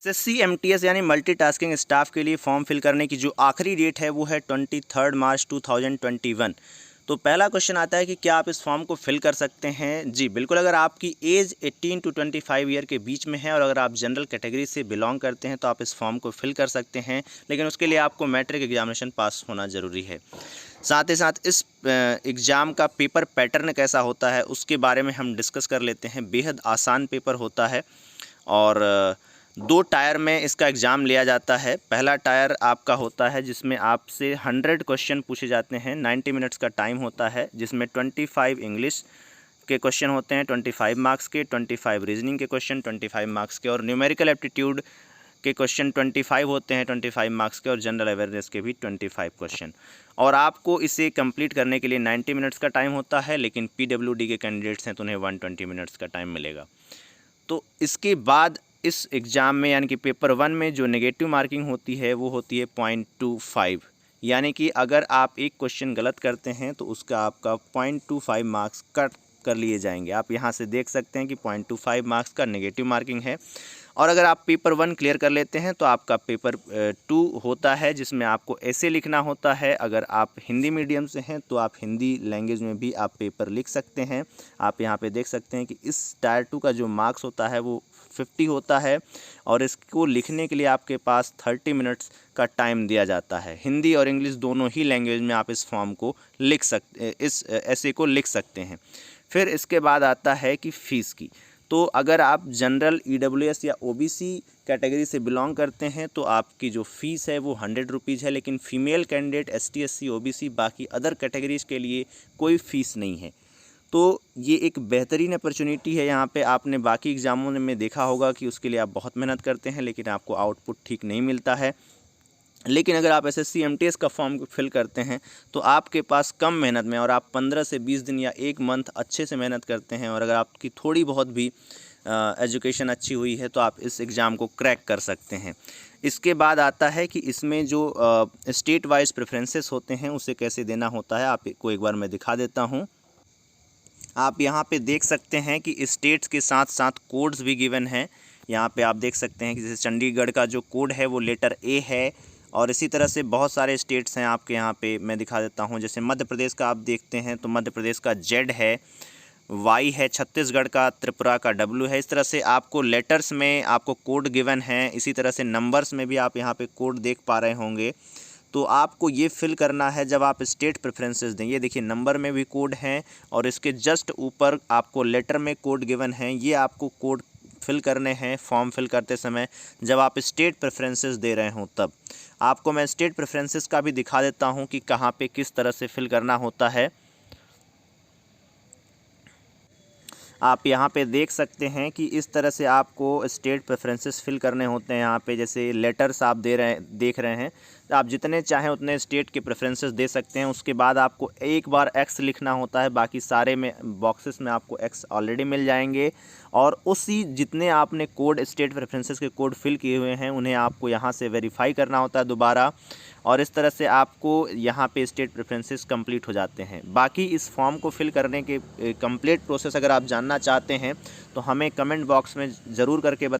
SSC MTS यानी multitasking staff के लिए फॉर्म फिल करने की जो आखिरी डेट है वो है 23 मार्च 2021। तो पहला क्वेश्चन आता है कि क्या आप इस फॉर्म को फिल कर सकते हैं। जी बिल्कुल, अगर आपकी एज 18 टू 25 ईयर के बीच में है और अगर आप जनरल कैटेगरी से बिलोंग करते हैं तो आप इस फॉर्म को फिल कर सकते हैं, लेकिन उसके लिए आपको मैट्रिक एग्जामिनेशन पास होना ज़रूरी है। साथ ही साथ इस एग्ज़ाम का पेपर पैटर्न कैसा होता है उसके बारे में हम डिस्कस कर लेते हैं। बेहद आसान पेपर होता है और 2 टायर में इसका एग्ज़ाम लिया जाता है। पहला टायर आपका होता है जिसमें आपसे 100 क्वेश्चन पूछे जाते हैं। 90 मिनट्स का टाइम होता है जिसमें 25 इंग्लिश के क्वेश्चन होते हैं 25 मार्क्स के, 25 रीजनिंग के क्वेश्चन 25 मार्क्स के, और न्यूमेरिकल एप्टीट्यूड के क्वेश्चन 25 होते हैं 25 मार्क्स के, और जनरल अवेयरनेस के भी 25 क्वेश्चन। और आपको इसे कंप्लीट करने के लिए 90 मिनट्स का टाइम होता है, लेकिन पीडब्ल्यूडी के कैंडिडेट्स हैं तो उन्हें 120 मिनट्स का टाइम मिलेगा। तो इसके बाद इस एग्ज़ाम में यानी कि पेपर 1 में जो नेगेटिव मार्किंग होती है वो होती है 0.25, यानी कि अगर आप एक क्वेश्चन गलत करते हैं तो उसका आपका 0.25 मार्क्स कट कर लिए जाएंगे। आप यहाँ से देख सकते हैं कि 0.25 मार्क्स का नेगेटिव मार्किंग है। और अगर आप पेपर 1 क्लियर कर लेते हैं तो आपका पेपर 2 होता है जिसमें आपको ऐसे लिखना होता है। अगर आप हिंदी मीडियम से हैं तो आप हिंदी लैंग्वेज में भी आप पेपर लिख सकते हैं। आप यहाँ पे देख सकते हैं कि इस टायर 2 का जो मार्क्स होता है वो 50 होता है और इसको लिखने के लिए आपके पास 30 मिनट्स का टाइम दिया जाता है। हिंदी और इंग्लिश दोनों ही लैंग्वेज में आप इस फॉर्म को लिख सकते, इस ऐसे को लिख सकते हैं। फिर इसके बाद आता है कि फ़ीस की। तो अगर आप जनरल ईडब्ल्यूएस या ओबीसी कैटेगरी से बिलोंग करते हैं तो आपकी जो फ़ीस है वो 100 रुपीज़ है, लेकिन female candidate ST SC OBC बाकी अदर कैटेगरीज़ के लिए कोई फ़ीस नहीं है। तो ये एक बेहतरीन अपॉर्चुनिटी है। यहाँ पे आपने बाकी एग्ज़ामों में देखा होगा कि उसके लिए आप बहुत मेहनत करते हैं लेकिन आपको आउटपुट ठीक नहीं मिलता है, लेकिन अगर आप एसएससी एमटीएस का फॉर्म फिल करते हैं तो आपके पास कम मेहनत में और आप 15 से 20 दिन या 1 मंथ अच्छे से मेहनत करते हैं और अगर आपकी थोड़ी बहुत भी एजुकेशन अच्छी हुई है तो आप इस एग्ज़ाम को क्रैक कर सकते हैं। इसके बाद आता है कि इसमें जो स्टेट वाइज प्रेफरेंसेस होते हैं उसे कैसे देना होता है। आपको एक बार मैं दिखा देता हूँ। आप यहाँ पे देख सकते हैं कि स्टेट्स के साथ साथ कोड्स भी गिवन हैं। यहाँ पे आप देख सकते हैं कि जैसे चंडीगढ़ का जो कोड है वो लेटर ए है और इसी तरह से बहुत सारे स्टेट्स हैं आपके यहाँ पे मैं दिखा देता हूँ। जैसे मध्य प्रदेश का आप देखते हैं तो मध्य प्रदेश का जेड है, वाई है, छत्तीसगढ़ का, त्रिपुरा का डब्ल्यू है। इस तरह से आपको लेटर्स में आपको कोड गिवन है, इसी तरह से नंबर्स में भी आप यहाँ पे कोड देख पा रहे होंगे। तो आपको ये फिल करना है जब आप स्टेट प्रेफरेंसेस दें। ये देखिए नंबर में भी कोड हैं और इसके जस्ट ऊपर आपको लेटर में कोड गिवन हैं। ये आपको कोड फिल करने हैं फॉर्म फिल करते समय जब आप स्टेट प्रेफरेंसेस दे रहे हों तब। आपको मैं स्टेट प्रेफरेंसेस का भी दिखा देता हूं कि कहां पे किस तरह से फिल करना होता है। आप यहाँ पे देख सकते हैं कि इस तरह से आपको स्टेट प्रेफरेंसेस फिल करने होते हैं। यहाँ पे जैसे लेटर्स आप देख रहे हैं, आप जितने चाहें उतने स्टेट के प्रेफरेंसेस दे सकते हैं। उसके बाद आपको एक बार एक्स लिखना होता है, बाकी सारे में बॉक्सेस में आपको एक्स ऑलरेडी मिल जाएंगे और उसी जितने आपने कोड स्टेट प्रेफरेंसेस के कोड फिल किए हुए हैं उन्हें आपको यहाँ से वेरीफाई करना होता है दोबारा, और इस तरह से आपको यहाँ पे स्टेट प्रेफरेंसेस कंप्लीट हो जाते हैं। बाकी इस फॉर्म को फिल करने के कंप्लीट प्रोसेस अगर आप जानना चाहते हैं तो हमें कमेंट बॉक्स में ज़रूर करके